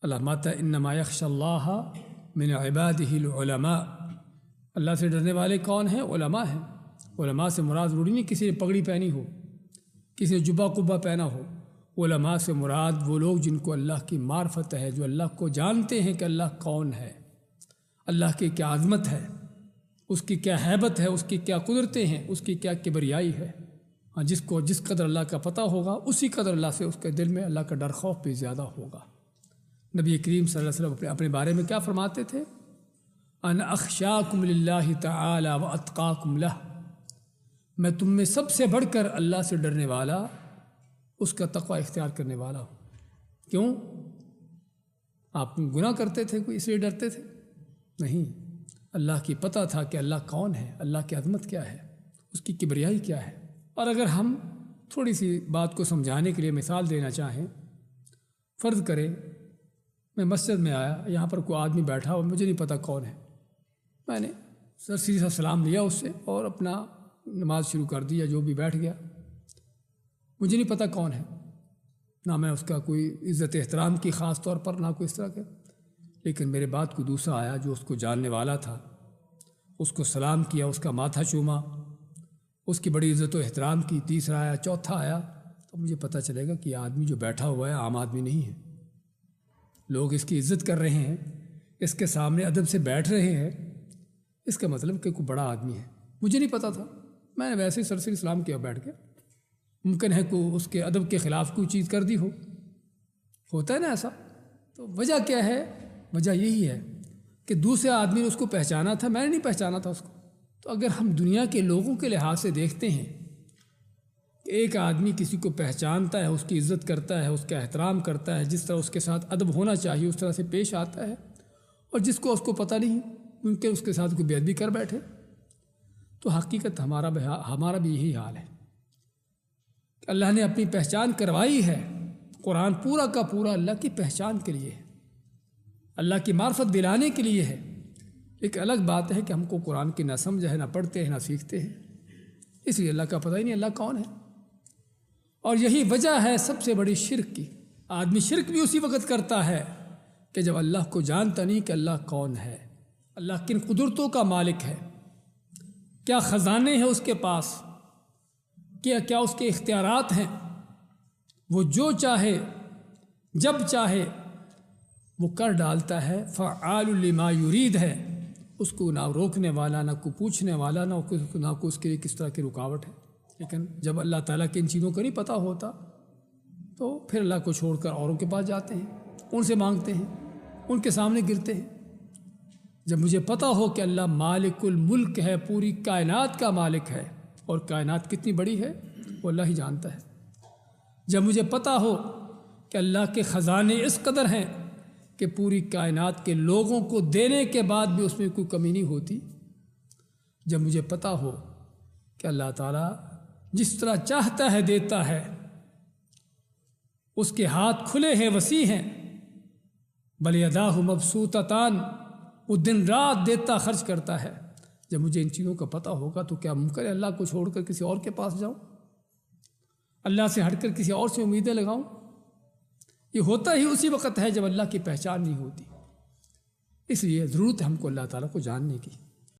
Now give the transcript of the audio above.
اللہ ماتا انما یخشی اللہ من عبادہ العلماء، اللہ سے ڈرنے والے کون ہیں؟ علماء ہیں۔ علماء سے مراد ضروری نہیں کسی نے پگڑی پہنی ہو، کسی نے جبہ قبہ پہنا ہو۔ علماء سے مراد وہ لوگ جن کو اللہ کی معرفت ہے، جو اللہ کو جانتے ہیں کہ اللہ کون ہے، اللہ کی کیا عظمت ہے، اس کی کیا ہیبت ہے، اس کی کیا قدرتیں ہیں، اس کی کیا کبریائی ہے۔ ہاں، جس کو جس قدر اللہ کا پتہ ہوگا اسی قدر اللہ سے اس کے دل میں اللہ کا ڈر خوف بھی زیادہ ہوگا۔ نبی کریم صلی اللہ علیہ وسلم اپنے بارے میں کیا فرماتے تھے؟ انا اخشاکم للہ تعالی واتقاکم لہ، میں تم میں سب سے بڑھ کر اللہ سے ڈرنے والا، اس کا تقوی اختیار کرنے والا ہوں۔ کیوں؟ آپ گناہ کرتے تھے کوئی اس لیے ڈرتے تھے؟ نہیں، اللہ کی پتہ تھا کہ اللہ کون ہے، اللہ کی عظمت کیا ہے، اس کی کبریائی کیا ہے۔ اور اگر ہم تھوڑی سی بات کو سمجھانے کے لیے مثال دینا چاہیں، فرض کریں میں مسجد میں آیا، یہاں پر کوئی آدمی بیٹھا ہو، مجھے نہیں پتہ کون ہے، میں نے سیدھا سلام لیا اس سے اور اپنا نماز شروع کر دی، یا جو بھی بیٹھ گیا، مجھے نہیں پتہ کون ہے، نہ میں اس کا کوئی عزت احترام کی خاص طور پر، نہ کوئی اس طرح کے، لیکن میرے بعد کوئی دوسرا آیا جو اس کو جاننے والا تھا، اس کو سلام کیا، اس کا ماتھا چوما، اس کی بڑی عزت و احترام کی، تیسرا آیا، چوتھا آیا، تو مجھے پتہ چلے گا کہ یہ آدمی جو بیٹھا ہوا ہے عام آدمی نہیں ہے، لوگ اس کی عزت کر رہے ہیں، اس کے سامنے ادب سے بیٹھ رہے ہیں، اس کا مطلب کہ کوئی بڑا آدمی ہے۔ مجھے نہیں پتہ تھا، میں نے ویسے ہی سرسری سلام کیا بیٹھ کے، ممکن ہے کوئی اس کے ادب کے خلاف کوئی چیز کر دی ہو، ہوتا ہے نا ایسا۔ تو وجہ کیا ہے؟ وجہ یہی ہے کہ دوسرے آدمی نے اس کو پہچانا تھا، میں نے نہیں پہچانا تھا اس کو۔ تو اگر ہم دنیا کے لوگوں کے لحاظ سے دیکھتے ہیں کہ ایک آدمی کسی کو پہچانتا ہے، اس کی عزت کرتا ہے، اس کا احترام کرتا ہے، جس طرح اس کے ساتھ ادب ہونا چاہیے اس طرح سے پیش آتا ہے، اور جس کو اس کو پتہ نہیں، ممکن اس کے ساتھ کوئی بے ادبی کر بیٹھے، تو حقیقت ہمارا بھی یہی حال ہے کہ اللہ نے اپنی پہچان کروائی ہے۔ قرآن پورا کا پورا اللہ کی پہچان کے لیے ہے، اللہ کی معرفت دلانے کے لیے ہے۔ ایک الگ بات ہے کہ ہم کو قرآن کی نہ سمجھ ہے، نہ پڑھتے ہیں، نہ سیکھتے ہیں، اس لیے اللہ کا پتہ ہی نہیں اللہ کون ہے۔ اور یہی وجہ ہے سب سے بڑی شرک کی۔ آدمی شرک بھی اسی وقت کرتا ہے کہ جب اللہ کو جانتا نہیں کہ اللہ کون ہے، اللہ کن قدرتوں کا مالک ہے، کیا خزانے ہیں اس کے پاس، کیا اس کے اختیارات ہیں، وہ جو چاہے جب چاہے وہ کر ڈالتا ہے، فعال لما یرید ہے، اس کو نہ روکنے والا، نہ کو پوچھنے والا، نہ کو اس کے لیے کس طرح کی رکاوٹ ہے۔ لیکن جب اللہ تعالیٰ کے ان چیزوں کا نہیں پتہ ہوتا تو پھر اللہ کو چھوڑ کر اوروں کے پاس جاتے ہیں، ان سے مانگتے ہیں، ان کے سامنے گرتے ہیں۔ جب مجھے پتہ ہو کہ اللہ مالک الملک ہے، پوری کائنات کا مالک ہے، اور کائنات کتنی بڑی ہے وہ اللہ ہی جانتا ہے، جب مجھے پتہ ہو کہ اللہ کے خزانے اس قدر ہیں کہ پوری کائنات کے لوگوں کو دینے کے بعد بھی اس میں کوئی کمی نہیں ہوتی، جب مجھے پتہ ہو کہ اللہ تعالیٰ جس طرح چاہتا ہے دیتا ہے، اس کے ہاتھ کھلے ہیں، وسیع ہیں، بل یداہ مبسوطتان، وہ دن رات دیتا خرچ کرتا ہے، جب مجھے ان چیزوں کا پتہ ہوگا تو کیا ممکن ہے اللہ کو چھوڑ کر کسی اور کے پاس جاؤں، اللہ سے ہٹ کر کسی اور سے امیدیں لگاؤں؟ یہ ہوتا ہی اسی وقت ہے جب اللہ کی پہچان نہیں ہوتی۔ اس لیے ضرورت ہے ہم کو اللہ تعالیٰ کو جاننے کی۔